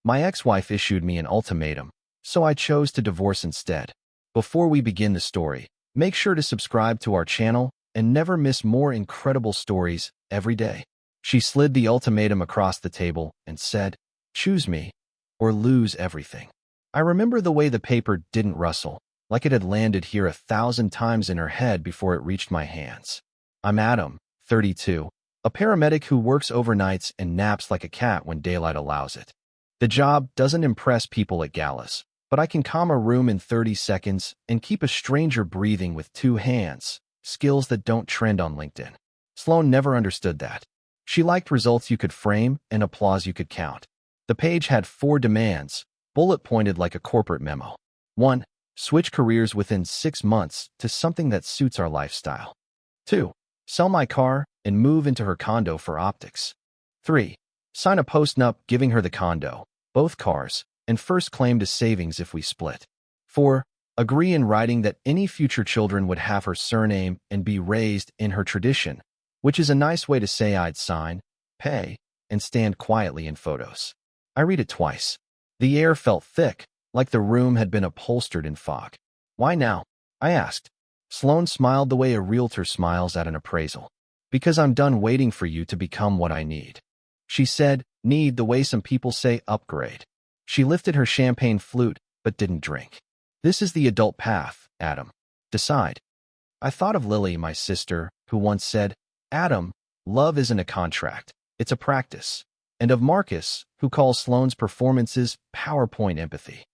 My ex-wife issued me an ultimatum, so I chose to divorce instead. Before we begin the story, make sure to subscribe to our channel and never miss more incredible stories every day. She slid the ultimatum across the table and said, "Choose me or lose everything." I remember the way the paper didn't rustle, like it had landed here 1,000 times in her head before it reached my hands. I'm Adam, 32, a paramedic who works overnights and naps like a cat when daylight allows it. The job doesn't impress people at galas, but I can calm a room in 30 seconds and keep a stranger breathing with 2 hands, skills that don't trend on LinkedIn. Sloan never understood that. She liked results you could frame and applause you could count. The page had 4 demands, bullet-pointed like a corporate memo. 1. Switch careers within 6 months to something that suits our lifestyle. 2. Sell my car and move into her condo for optics. 3. Sign a post-nup giving her the condo, both cars, and first claim to savings if we split. 4. Agree in writing that any future children would have her surname and be raised in her tradition, which is a nice way to say I'd sign, pay, and stand quietly in photos. I read it twice. The air felt thick, like the room had been upholstered in fog. "Why now?" I asked. Sloan smiled the way a realtor smiles at an appraisal. "Because I'm done waiting for you to become what I need." She said, "Need" the way some people say upgrade. She lifted her champagne flute, but didn't drink. "This is the adult path, Adam. Decide." I thought of Lily, my sister, who once said, "Adam, love isn't a contract, it's a practice." And of Marcus, who calls Sloan's performances PowerPoint empathy.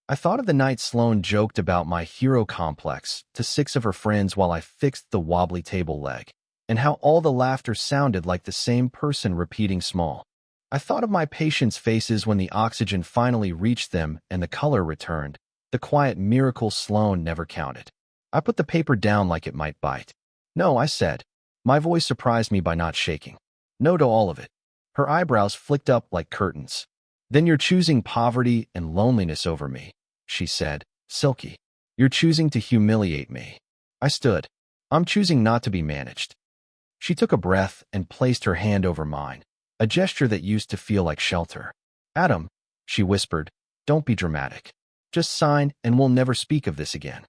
I thought of the night Sloan joked about my hero complex to 6 of her friends while I fixed the wobbly table leg, and how all the laughter sounded like the same person repeating small. I thought of my patients' faces when the oxygen finally reached them and the color returned, the quiet miracle Sloan never counted. I put the paper down like it might bite. "No," I said. My voice surprised me by not shaking. "No to all of it." Her eyebrows flicked up like curtains. "Then you're choosing poverty and loneliness over me," she said, silky. "You're choosing to humiliate me." I stood. "I'm choosing not to be managed." She took a breath and placed her hand over mine, a gesture that used to feel like shelter. "Adam," she whispered, "don't be dramatic. Just sign and we'll never speak of this again."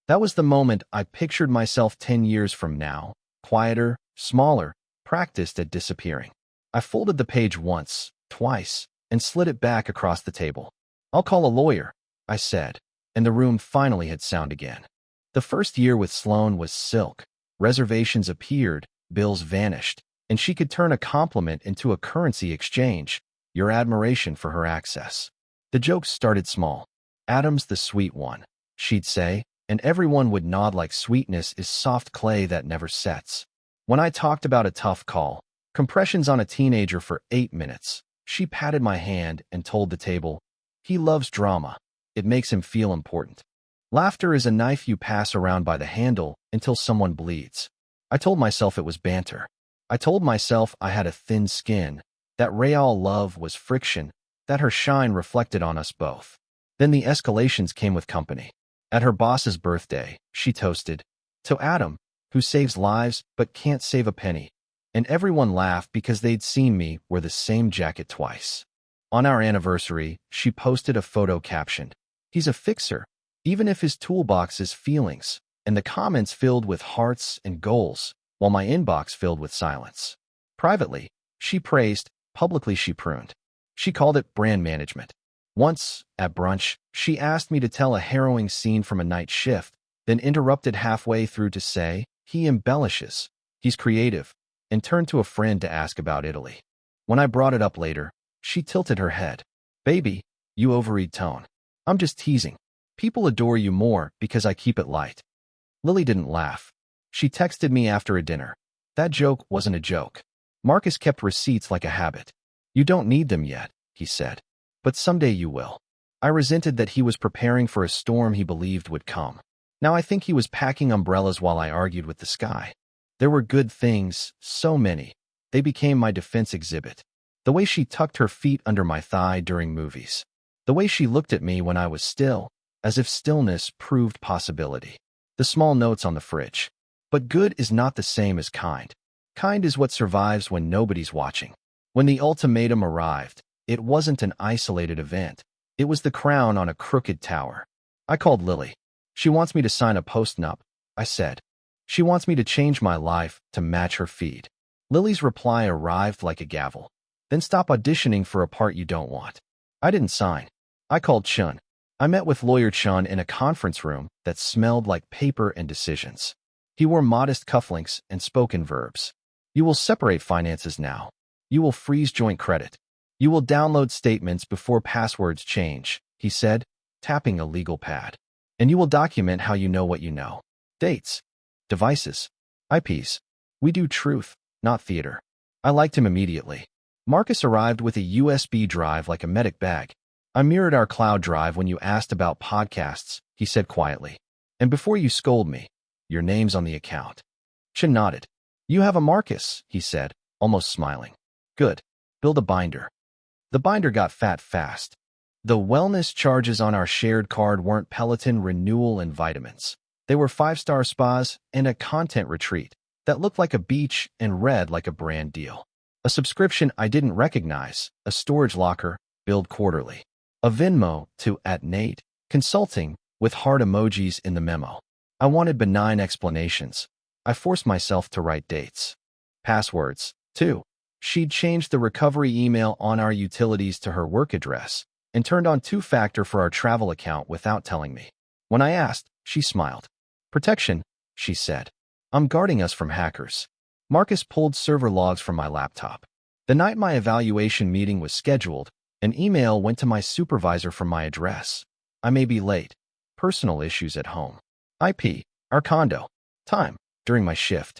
That was the moment I pictured myself 10 years from now, quieter, smaller, practiced at disappearing. I folded the page once, twice, and slid it back across the table. "I'll call a lawyer," I said, and the room finally had sound again. The first year with Sloan was silk. Reservations appeared, bills vanished, and she could turn a compliment into a currency exchange, your admiration for her access. The jokes started small. "Adam's the sweet one," she'd say, and everyone would nod like sweetness is soft clay that never sets. When I talked about a tough call, compressions on a teenager for 8 minutes, she patted my hand and told the table, "He loves drama. It makes him feel important." Laughter is a knife you pass around by the handle until someone bleeds. I told myself it was banter. I told myself I had a thin skin, that real love was friction, that her shine reflected on us both. Then the escalations came with company. At her boss's birthday, she toasted, "To Adam, who saves lives but can't save a penny." And everyone laughed because they'd seen me wear the same jacket twice. On our anniversary, she posted a photo captioned, "He's a fixer, even if his toolbox is feelings," and the comments filled with hearts and goals, while my inbox filled with silence. Privately, she praised, publicly she pruned. She called it brand management. Once, at brunch, she asked me to tell a harrowing scene from a night shift, then interrupted halfway through to say, "He embellishes. He's creative," and turned to a friend to ask about Italy. When I brought it up later, she tilted her head. "Baby, you overread tone. I'm just teasing. People adore you more because I keep it light." Lily didn't laugh. She texted me after a dinner. "That joke wasn't a joke. Marcus kept receipts like a habit. You don't need them yet," he said. "But someday you will." I resented that he was preparing for a storm he believed would come. Now I think he was packing umbrellas while I argued with the sky. There were good things, so many. They became my defense exhibit. The way she tucked her feet under my thigh during movies. The way she looked at me when I was still, as if stillness proved possibility. The small notes on the fridge. But good is not the same as kind. Kind is what survives when nobody's watching. When the ultimatum arrived, It wasn't an isolated event. It was the crown on a crooked tower. I called Lily. She wants me to sign a post-nup, I said. She wants me to change my life to match her feed. Lily's reply arrived like a gavel. Then stop auditioning for a part you don't want. I didn't sign. I called Chun. I met with lawyer Chun in a conference room that smelled like paper and decisions. He wore modest cufflinks and spoke in verbs. You will separate finances now. You will freeze joint credit. You will download statements before passwords change, he said, tapping a legal pad. And you will document how you know what you know. Dates. Devices. IPs. We do truth, not theater. I liked him immediately. Marcus arrived with a USB drive like a medic bag. I mirrored our cloud drive when you asked about podcasts, he said quietly. And before you scold me, your name's on the account. Chin nodded. You have a Marcus, he said, almost smiling. Good. Build a binder. The binder got fat fast. The wellness charges on our shared card weren't Peloton renewal and vitamins. They were 5-star spas and a content retreat that looked like a beach and read like a brand deal. A subscription I didn't recognize, a storage locker, billed quarterly. A Venmo to @Nate, consulting, with heart emojis in the memo. I wanted benign explanations. I forced myself to write dates. Passwords, too. She'd changed the recovery email on our utilities to her work address and turned on two-factor for our travel account without telling me. When I asked, she smiled. Protection, she said. I'm guarding us from hackers. Marcus pulled server logs from my laptop. The night my evaluation meeting was scheduled, an email went to my supervisor from my address. I may be late. Personal issues at home. IP, our condo. Time, during my shift.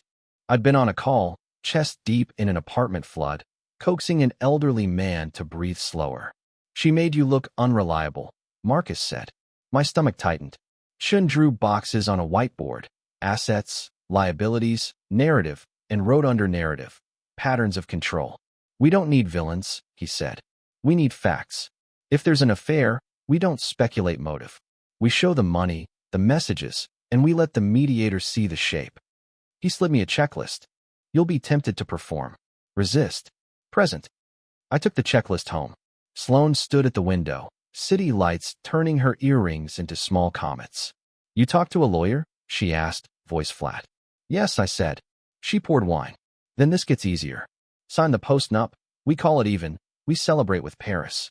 I'd been on a call, chest deep in an apartment flood, coaxing an elderly man to breathe slower. She made you look unreliable, Marcus said. My stomach tightened. Shun drew boxes on a whiteboard. Assets, liabilities, narrative, and wrote under narrative. Patterns of control. We don't need villains, he said. We need facts. If there's an affair, we don't speculate motive. We show the money, the messages, and we let the mediator see the shape. He slid me a checklist. You'll be tempted to perform. Resist. Present. I took the checklist home. Sloane stood at the window, city lights turning her earrings into small comets. You talked to a lawyer? She asked, voice flat. Yes, I said. She poured wine. Then this gets easier. Sign the post-nup. We call it even. We celebrate with Paris.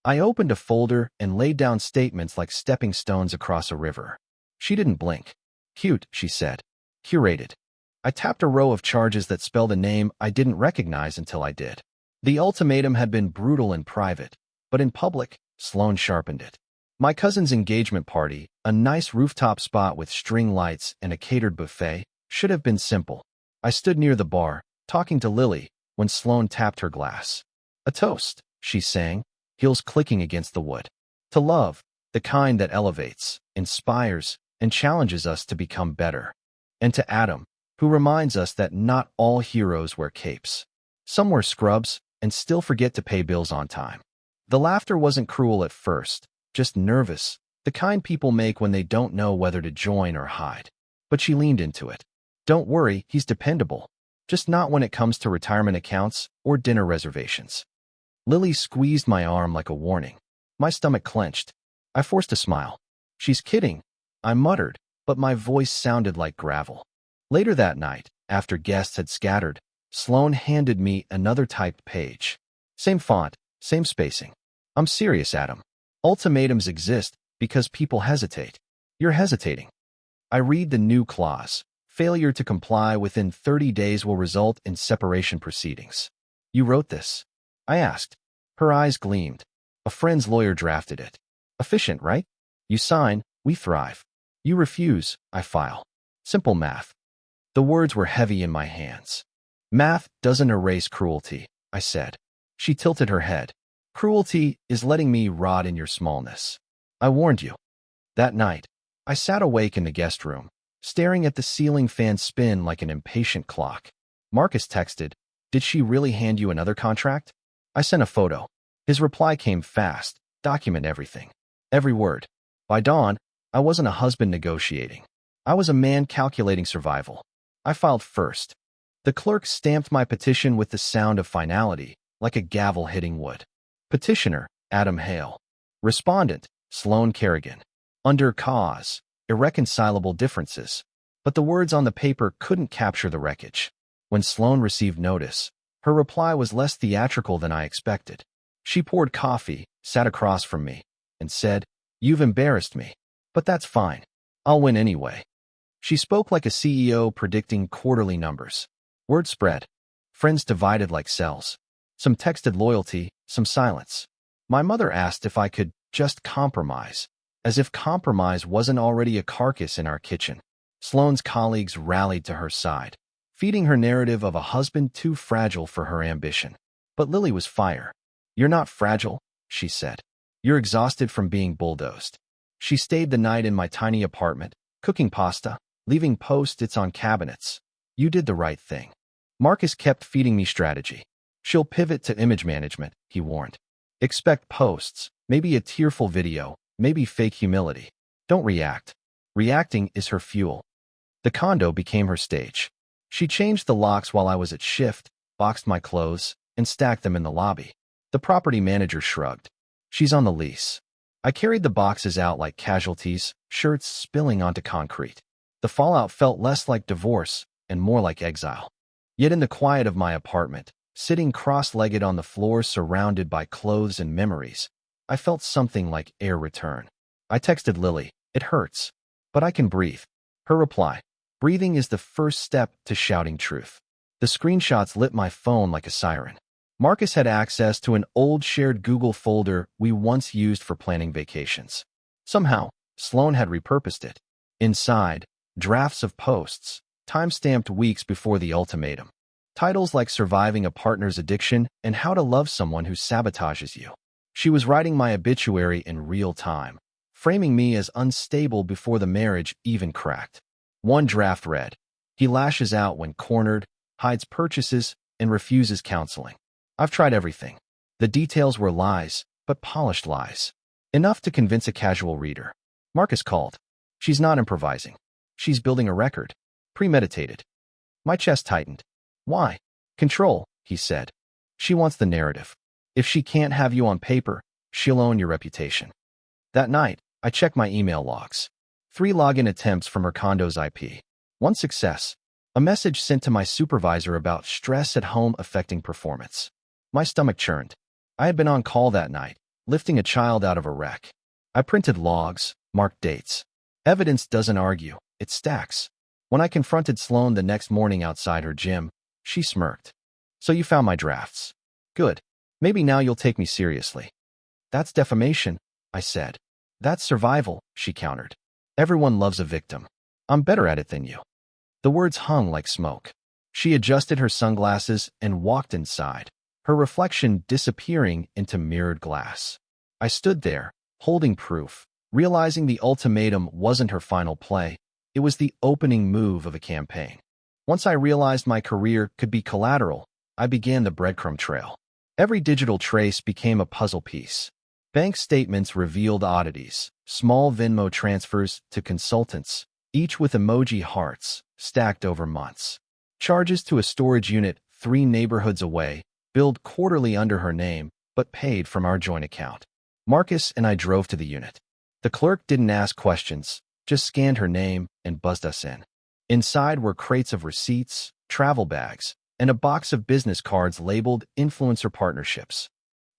I opened a folder and laid down statements like stepping stones across a river. She didn't blink. Cute, she said. Curated. I tapped a row of charges that spelled a name I didn't recognize until I did. The ultimatum had been brutal in private, but in public, Sloane sharpened it. My cousin's engagement party, a nice rooftop spot with string lights and a catered buffet, should have been simple. I stood near the bar, talking to Lily, when Sloane tapped her glass. A toast, she sang, heels clicking against the wood. To love, the kind that elevates, inspires, and challenges us to become better. And to Adam, who reminds us that not all heroes wear capes. Some wear scrubs and still forget to pay bills on time. The laughter wasn't cruel at first, just nervous, the kind people make when they don't know whether to join or hide. But she leaned into it. Don't worry, he's dependable. Just not when it comes to retirement accounts or dinner reservations. Lily squeezed my arm like a warning. My stomach clenched. I forced a smile. She's kidding, I muttered, but my voice sounded like gravel. Later that night, after guests had scattered, Sloane handed me another typed page. Same font, same spacing. I'm serious, Adam. Ultimatums exist because people hesitate. You're hesitating. I read the new clause. Failure to comply within 30 days will result in separation proceedings. You wrote this? I asked. Her eyes gleamed. A friend's lawyer drafted it. Efficient, right? You sign, we thrive. You refuse, I file. Simple math. The words were heavy in my hands. Math doesn't erase cruelty, I said. She tilted her head. Cruelty is letting me rot in your smallness. I warned you. That night, I sat awake in the guest room, staring at the ceiling fan spin like an impatient clock. Marcus texted, Did she really hand you another contract? I sent a photo. His reply came fast. Document everything. Every word. By dawn, I wasn't a husband negotiating. I was a man calculating survival. I filed first. The clerk stamped my petition with the sound of finality, like a gavel hitting wood. Petitioner, Adam Hale. Respondent, Sloane Kerrigan. Under cause, irreconcilable differences. But the words on the paper couldn't capture the wreckage. When Sloane received notice, her reply was less theatrical than I expected. She poured coffee, sat across from me, and said, "You've embarrassed me. But that's fine. I'll win anyway." She spoke like a CEO predicting quarterly numbers. Word spread. Friends divided like cells. Some texted loyalty, some silence. My mother asked if I could just compromise, as if compromise wasn't already a carcass in our kitchen. Sloane's colleagues rallied to her side, feeding her narrative of a husband too fragile for her ambition. But Lily was fire. "You're not fragile," she said. "You're exhausted from being bulldozed." She stayed the night in my tiny apartment, cooking pasta, leaving post-its on cabinets. "You did the right thing." Marcus kept feeding me strategy. "She'll pivot to image management," he warned. "Expect posts, maybe a tearful video, maybe fake humility. Don't react. Reacting is her fuel." The condo became her stage. She changed the locks while I was at shift, boxed my clothes, and stacked them in the lobby. The property manager shrugged. "She's on the lease." I carried the boxes out like casualties, shirts spilling onto concrete. The fallout felt less like divorce and more like exile. Yet in the quiet of my apartment, sitting cross-legged on the floor surrounded by clothes and memories, I felt something like air return. I texted Lily, "It hurts, but I can breathe." Her reply, "Breathing is the first step to shouting truth." The screenshots lit my phone like a siren. Marcus had access to an old shared Google folder we once used for planning vacations. Somehow, Sloane had repurposed it. Inside, drafts of posts, time-stamped weeks before the ultimatum. Titles like Surviving a Partner's Addiction and How to Love Someone Who Sabotages You. She was writing my obituary in real time, framing me as unstable before the marriage even cracked. One draft read, "He lashes out when cornered, hides purchases, and refuses counseling. I've tried everything." The details were lies, but polished lies. Enough to convince a casual reader. Marcus called. "She's not improvising. She's building a record. Premeditated." My chest tightened. "Why?" "Control," he said. "She wants the narrative. If she can't have you on paper, she'll own your reputation." That night, I checked my email logs. 3 login attempts from her condo's IP. 1 success. A message sent to my supervisor about stress at home affecting performance. My stomach churned. I had been on call that night, lifting a child out of a wreck. I printed logs, marked dates. Evidence doesn't argue, it stacks. When I confronted Sloane the next morning outside her gym, she smirked. "So you found my drafts. Good. Maybe now you'll take me seriously." "That's defamation," I said. "That's survival," she countered. "Everyone loves a victim. I'm better at it than you." The words hung like smoke. She adjusted her sunglasses and walked inside, her reflection disappearing into mirrored glass. I stood there, holding proof, realizing the ultimatum wasn't her final play. It was the opening move of a campaign. Once I realized my career could be collateral, I began the breadcrumb trail. Every digital trace became a puzzle piece. Bank statements revealed oddities, small Venmo transfers to consultants, each with emoji hearts, stacked over months. Charges to a storage unit 3 neighborhoods away, billed quarterly under her name, but paid from our joint account. Marcus and I drove to the unit. The clerk didn't ask questions, just scanned her name and buzzed us in. Inside were crates of receipts, travel bags, and a box of business cards labeled Influencer Partnerships.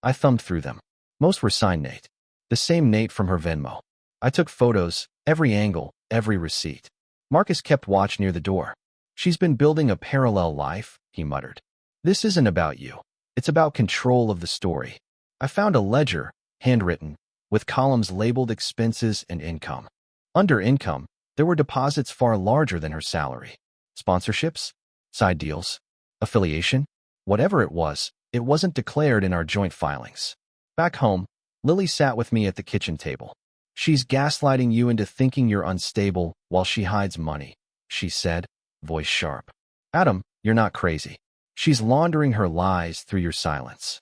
I thumbed through them. Most were signed Nate. The same Nate from her Venmo. I took photos, every angle, every receipt. Marcus kept watch near the door. "She's been building a parallel life," he muttered. "This isn't about you. It's about control of the story." I found a ledger, handwritten, with columns labeled expenses and income. Under income, there were deposits far larger than her salary. Sponsorships? Side deals? Affiliation? Whatever it wasn't declared in our joint filings. Back home, Lily sat with me at the kitchen table. "She's gaslighting you into thinking you're unstable while she hides money," she said, voice sharp. "Adam, you're not crazy. She's laundering her lies through your silence."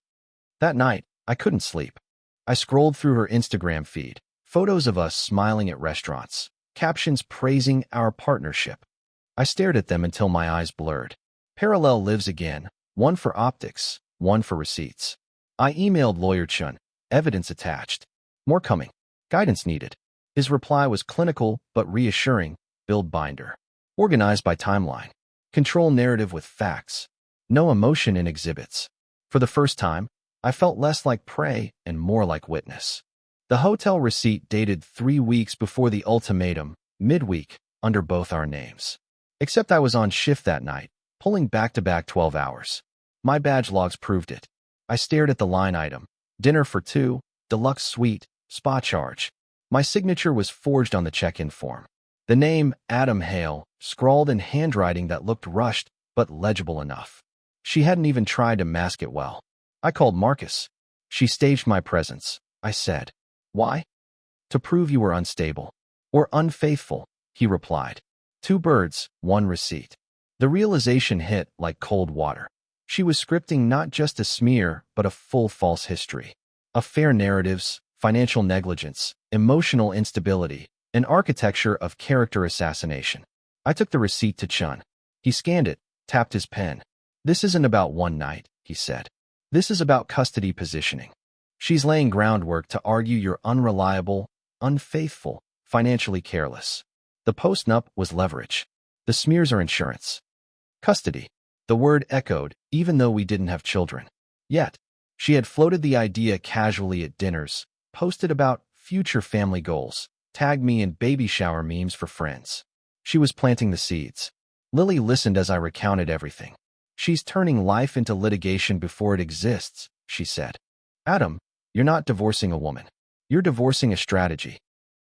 That night, I couldn't sleep. I scrolled through her Instagram feed, photos of us smiling at restaurants, captions praising our partnership. I stared at them until my eyes blurred. Parallel lives again, one for optics, one for receipts. I emailed lawyer Chun. Evidence attached. More coming. Guidance needed. His reply was clinical but reassuring. Build binder. Organized by timeline. Control narrative with facts. No emotion in exhibits. For the first time, I felt less like prey and more like witness. The hotel receipt dated 3 weeks before the ultimatum, midweek, under both our names. Except I was on shift that night, pulling back-to-back 12 hours. My badge logs proved it. I stared at the line item. Dinner for 2, deluxe suite, spa charge. My signature was forged on the check-in form. The name, Adam Hale, scrawled in handwriting that looked rushed but legible enough. She hadn't even tried to mask it well. I called Marcus. She staged my presence. I said, "Why?" "To prove you were unstable. Or unfaithful," he replied. 2 birds, 1 receipt. The realization hit like cold water. She was scripting not just a smear, but a full false history. Affair narratives, financial negligence, emotional instability, an architecture of character assassination. I took the receipt to Chun. He scanned it, tapped his pen. "This isn't about one night," he said. "This is about custody positioning. She's laying groundwork to argue you're unreliable, unfaithful, financially careless. The post-nup was leverage. The smears are insurance. Custody." The word echoed, even though we didn't have children. Yet, she had floated the idea casually at dinners, posted about future family goals, tagged me in baby shower memes for friends. She was planting the seeds. Lily listened as I recounted everything. "She's turning life into litigation before it exists," she said. "Adam, you're not divorcing a woman. You're divorcing a strategy."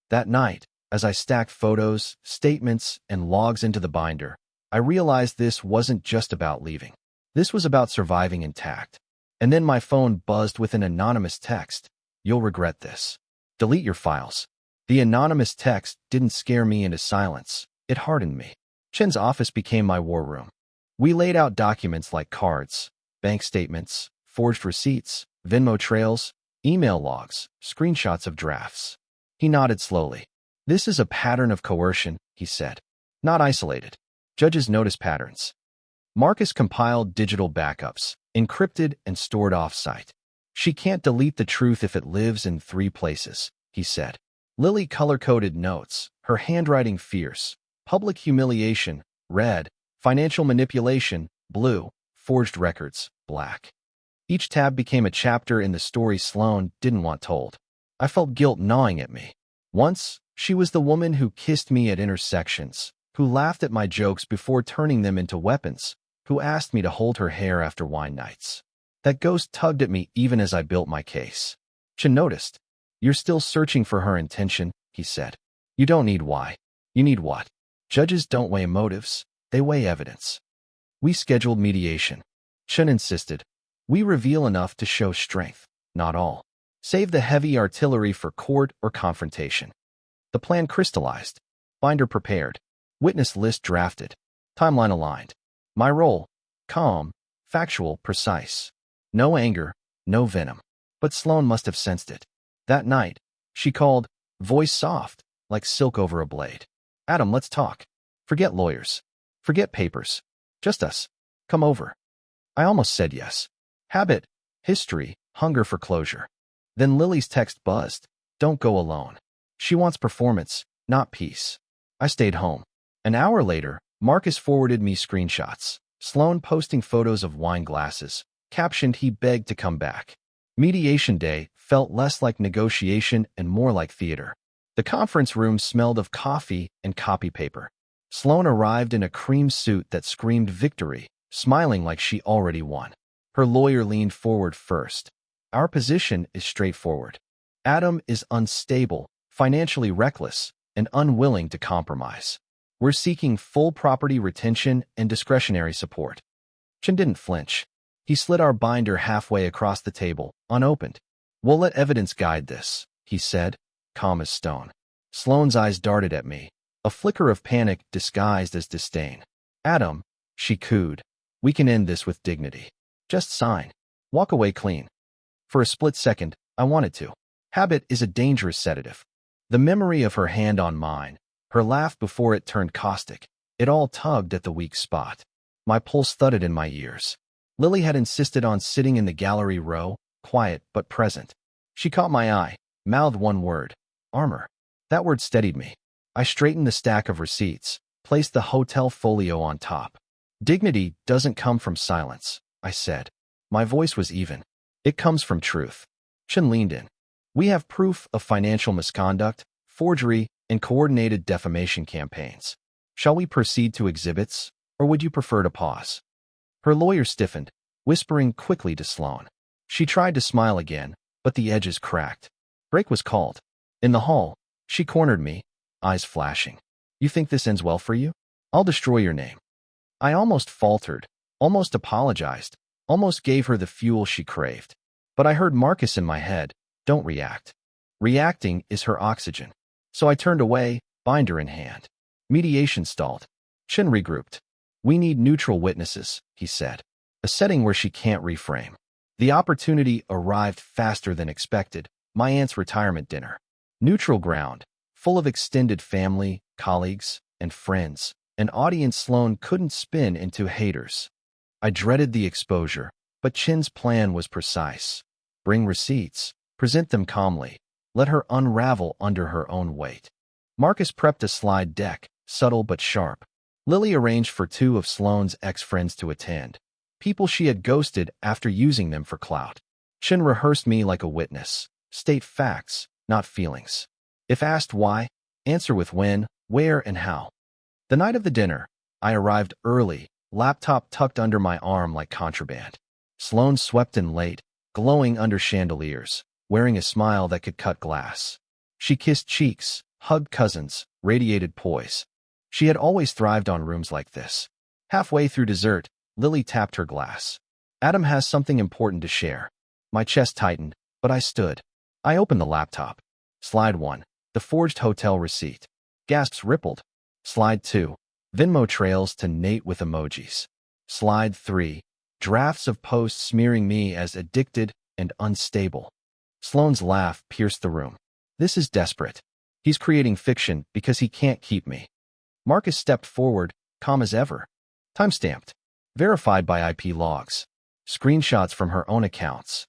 That night, as I stacked photos, statements, and logs into the binder, I realized this wasn't just about leaving. This was about surviving intact. And then my phone buzzed with an anonymous text. "You'll regret this. Delete your files." The anonymous text didn't scare me into silence. It hardened me. Chen's office became my war room. We laid out documents like cards, bank statements, forged receipts, Venmo trails, email logs, screenshots of drafts. He nodded slowly. "This is a pattern of coercion," he said. "Not isolated. Judges notice patterns." Marcus compiled digital backups, encrypted and stored off-site. "She can't delete the truth if it lives in 3 places," he said. Lily color-coded notes, her handwriting fierce. Public humiliation, red. Financial manipulation, blue. Forged records, black. Each tab became a chapter in the story Sloane didn't want told. I felt guilt gnawing at me. Once, she was the woman who kissed me at intersections, who laughed at my jokes before turning them into weapons, who asked me to hold her hair after wine nights. That ghost tugged at me even as I built my case. Chen noticed. "You're still searching for her intention," he said. "You don't need why. You need what." Judges don't weigh motives, they weigh evidence. We scheduled mediation. Chen insisted. "We reveal enough to show strength, not all. Save the heavy artillery for court or confrontation." The plan crystallized. Binder prepared. Witness list drafted. Timeline aligned. My role, calm, factual, precise. No anger, no venom. But Sloane must have sensed it. That night, she called, voice soft, like silk over a blade. "Adam, let's talk. Forget lawyers. Forget papers. Just us. Come over." I almost said yes. Habit, history, hunger for closure. Then Lily's text buzzed. "Don't go alone. She wants performance, not peace." I stayed home. An hour later, Marcus forwarded me screenshots. Sloane posting photos of wine glasses, captioned he begged to come back. Mediation day felt less like negotiation and more like theater. The conference room smelled of coffee and copy paper. Sloane arrived in a cream suit that screamed victory, smiling like she already won. Her lawyer leaned forward first. "Our position is straightforward. Adam is unstable, financially reckless, and unwilling to compromise. We're seeking full property retention and discretionary support." Chen didn't flinch. He slid our binder halfway across the table, unopened. "We'll let evidence guide this," he said, calm as stone. Sloane's eyes darted at me, a flicker of panic disguised as disdain. "Adam," she cooed, "we can end this with dignity. Just sign. Walk away clean." For a split second, I wanted to. Habit is a dangerous sedative. The memory of her hand on mine, her laugh before it turned caustic, it all tugged at the weak spot. My pulse thudded in my ears. Lily had insisted on sitting in the gallery row, quiet but present. She caught my eye, mouthed one word, armor. That word steadied me. I straightened the stack of receipts, placed the hotel folio on top. Dignity doesn't come from silence, I said. My voice was even. It comes from truth. Chen leaned in. We have proof of financial misconduct, forgery, and coordinated defamation campaigns. Shall we proceed to exhibits, or would you prefer to pause? Her lawyer stiffened, whispering quickly to Sloane. She tried to smile again, but the edges cracked. Break was called. In the hall, she cornered me, eyes flashing. You think this ends well for you? I'll destroy your name. I almost faltered, almost apologized, almost gave her the fuel she craved. But I heard Marcus in my head, don't react. Reacting is her oxygen. So I turned away, binder in hand. Mediation stalled. Chen regrouped. We need neutral witnesses, he said. A setting where she can't reframe. The opportunity arrived faster than expected, my aunt's retirement dinner. Neutral ground, full of extended family, colleagues, and friends. An audience Sloane couldn't spin into haters. I dreaded the exposure, but Chen's plan was precise. Bring receipts, present them calmly, let her unravel under her own weight. Marcus prepped a slide deck, subtle but sharp. Lily arranged for 2 of Sloane's ex-friends to attend, people she had ghosted after using them for clout. Chen rehearsed me like a witness. State facts, not feelings. If asked why, answer with when, where, and how. The night of the dinner, I arrived early, laptop tucked under my arm like contraband. Sloane swept in late, glowing under chandeliers, wearing a smile that could cut glass. She kissed cheeks, hugged cousins, radiated poise. She had always thrived on rooms like this. Halfway through dessert, Lily tapped her glass. Adam has something important to share. My chest tightened, but I stood. I opened the laptop. Slide 1, the forged hotel receipt. Gasps rippled. Slide 2, Venmo trails to Nate with emojis. Slide 3, drafts of posts smearing me as addicted and unstable. Sloane's laugh pierced the room. This is desperate. He's creating fiction because he can't keep me. Marcus stepped forward, calm as ever. Timestamped. Verified by IP logs. Screenshots from her own accounts.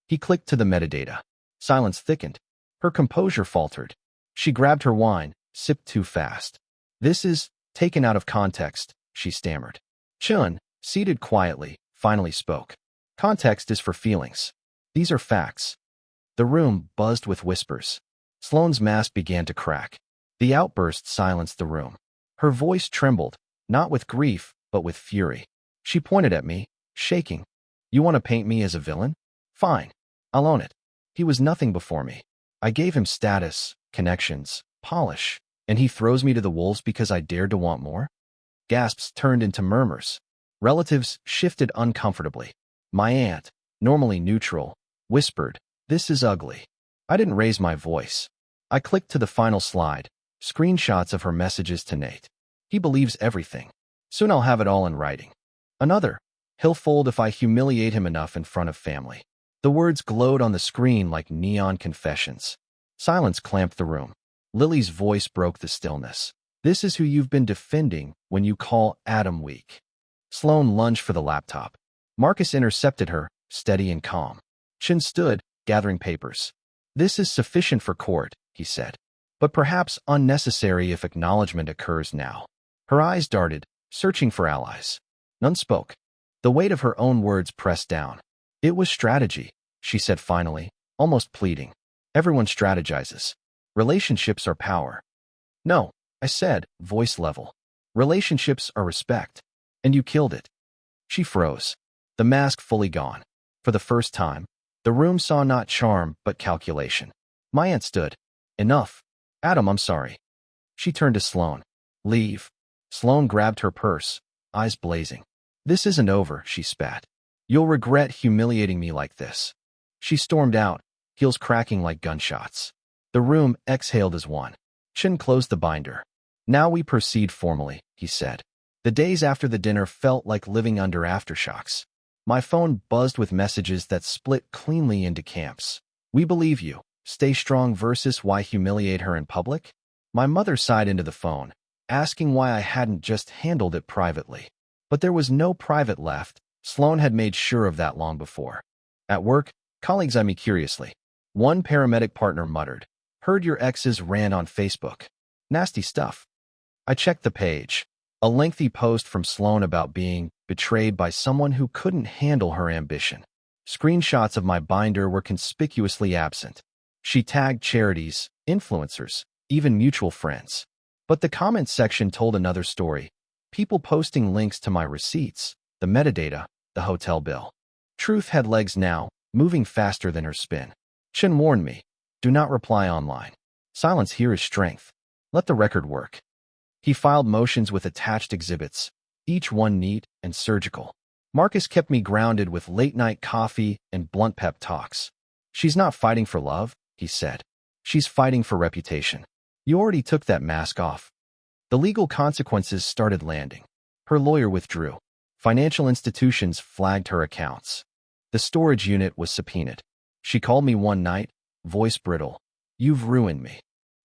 He clicked to the metadata. Silence thickened. Her composure faltered. She grabbed her wine, sipped too fast. This is taken out of context, she stammered. Chun, seated quietly, finally spoke. Context is for feelings. These are facts. The room buzzed with whispers. Sloane's mask began to crack. The outburst silenced the room. Her voice trembled, not with grief, but with fury. She pointed at me, shaking. You want to paint me as a villain? Fine. I'll own it. He was nothing before me. I gave him status, connections, polish, and he throws me to the wolves because I dared to want more? Gasps turned into murmurs. Relatives shifted uncomfortably. My aunt, normally neutral, whispered, "This is ugly." I didn't raise my voice. I clicked to the final slide, screenshots of her messages to Nate. He believes everything. Soon I'll have it all in writing. Another, he'll fold if I humiliate him enough in front of family. The words glowed on the screen like neon confessions. Silence clamped the room. Lily's voice broke the stillness. This is who you've been defending when you call Adam weak. Sloane lunged for the laptop. Marcus intercepted her, steady and calm. Chin stood, gathering papers. This is sufficient for court, he said, but perhaps unnecessary if acknowledgement occurs now. Her eyes darted, searching for allies. None spoke. The weight of her own words pressed down. It was strategy, she said finally, almost pleading. Everyone strategizes. Relationships are power. No, I said, voice level. Relationships are respect. And you killed it. She froze, the mask fully gone. For the first time, the room saw not charm but calculation. My aunt stood. Enough. Adam, I'm sorry. She turned to Sloane. Leave. Sloane grabbed her purse, eyes blazing. This isn't over, she spat. You'll regret humiliating me like this. She stormed out, heels cracking like gunshots. The room exhaled as one. Chin closed the binder. Now we proceed formally, he said. The days after the dinner felt like living under aftershocks. My phone buzzed with messages that split cleanly into camps. We believe you. Stay strong versus why humiliate her in public? My mother sighed into the phone, asking why I hadn't just handled it privately. But there was no private left. Sloane had made sure of that long before. At work, Colleagues eyed me curiously. One paramedic partner muttered, "Heard your exes ran on Facebook. Nasty stuff." I checked the page. A lengthy post from Sloan about being betrayed by someone who couldn't handle her ambition. Screenshots of my binder were conspicuously absent. She tagged charities, influencers, even mutual friends. But the comments section told another story. People posting links to my receipts, the metadata, the hotel bill. Truth had legs now, moving faster than her spin. Chen warned me, "Do not reply online. Silence here is strength. Let the record work." He filed motions with attached exhibits, each one neat and surgical. Marcus kept me grounded with late-night coffee and blunt pep talks. "She's not fighting for love," he said. "She's fighting for reputation. You already took that mask off." The legal consequences started landing. Her lawyer withdrew. Financial institutions flagged her accounts. The storage unit was subpoenaed. She called me one night, voice brittle. "You've ruined me."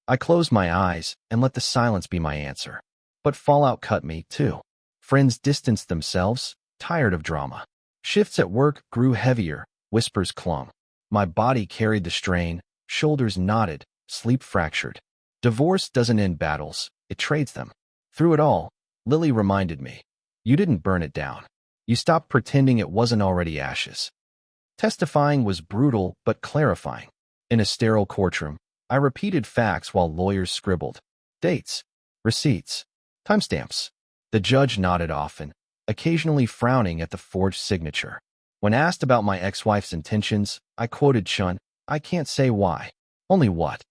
I closed my eyes and let the silence be my answer. But fallout cut me, too. Friends distanced themselves, tired of drama. Shifts at work grew heavier, whispers clung. My body carried the strain, shoulders knotted, sleep fractured. Divorce doesn't end battles, it trades them. Through it all, Lily reminded me, "You didn't burn it down. You stopped pretending it wasn't already ashes." Testifying was brutal but clarifying. In a sterile courtroom, I repeated facts while lawyers scribbled. Dates, receipts, timestamps. The judge nodded often, occasionally frowning at the forged signature. When asked about my ex-wife's intentions, I quoted Chun, "I can't say why, only what."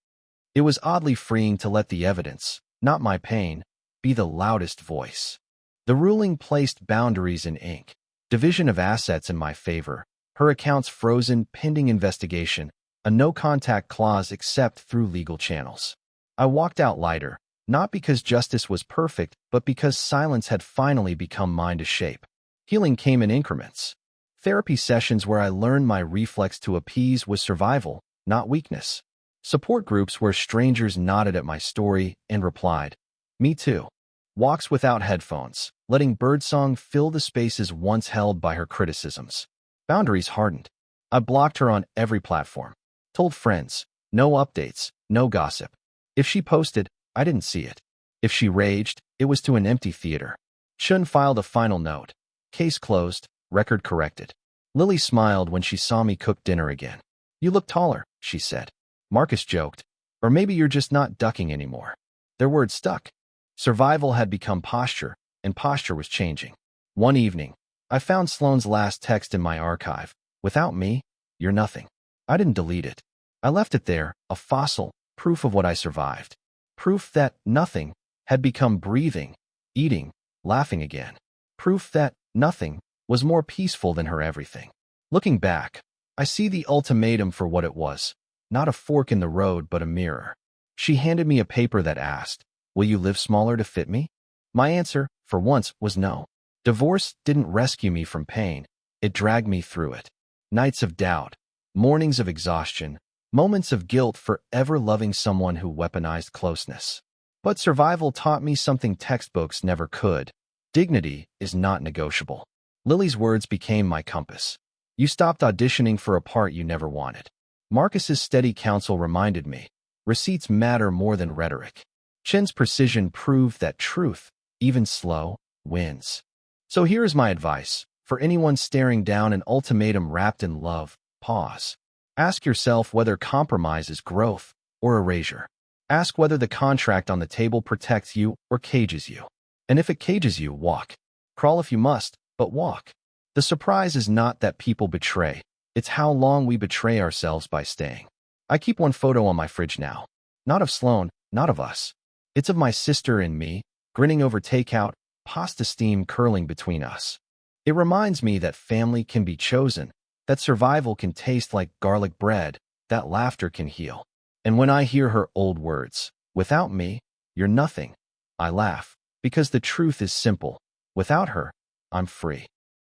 It was oddly freeing to let the evidence, not my pain, be the loudest voice. The ruling placed boundaries in ink. Division of assets in my favor, her accounts frozen pending investigation, a no-contact clause except through legal channels. I walked out lighter, not because justice was perfect, but because silence had finally become mine to shape. Healing came in increments. Therapy sessions where I learned my reflex to appease was survival, not weakness. Support groups where strangers nodded at my story and replied, "Me too." Walks without headphones, letting birdsong fill the spaces once held by her criticisms. Boundaries hardened. I blocked her on every platform. Told friends, no updates, no gossip. If she posted, I didn't see it. If she raged, it was to an empty theater. Chun filed a final note. Case closed, record corrected. Lily smiled when she saw me cook dinner again. "You look taller," she said. Marcus joked, "Or maybe you're just not ducking anymore." Their words stuck. Survival had become posture, and posture was changing. One evening, I found Sloane's last text in my archive. "Without me, you're nothing." I didn't delete it. I left it there, a fossil, proof of what I survived. Proof that nothing had become breathing, eating, laughing again. Proof that nothing was more peaceful than her everything. Looking back, I see the ultimatum for what it was. Not a fork in the road, but a mirror. She handed me a paper that asked, "Will you live smaller to fit me?" My answer, for once, was no. Divorce didn't rescue me from pain. It dragged me through it. Nights of doubt, mornings of exhaustion, moments of guilt for ever loving someone who weaponized closeness. But survival taught me something textbooks never could. Dignity is not negotiable. Lily's words became my compass. You stopped auditioning for a part you never wanted. Marcus's steady counsel reminded me, receipts matter more than rhetoric. Chen's precision proved that truth, even slow, wins. So here is my advice. For anyone staring down an ultimatum wrapped in love, pause. Ask yourself whether compromise is growth or erasure. Ask whether the contract on the table protects you or cages you. And if it cages you, walk. Crawl if you must, but walk. The surprise is not that people betray. It's how long we betray ourselves by staying. I keep one photo on my fridge now. Not of Sloane, not of us. It's of my sister and me, grinning over takeout, pasta steam curling between us. It reminds me that family can be chosen, that survival can taste like garlic bread, that laughter can heal. And when I hear her old words, "Without me, you're nothing," I laugh, because the truth is simple. Without her, I'm free.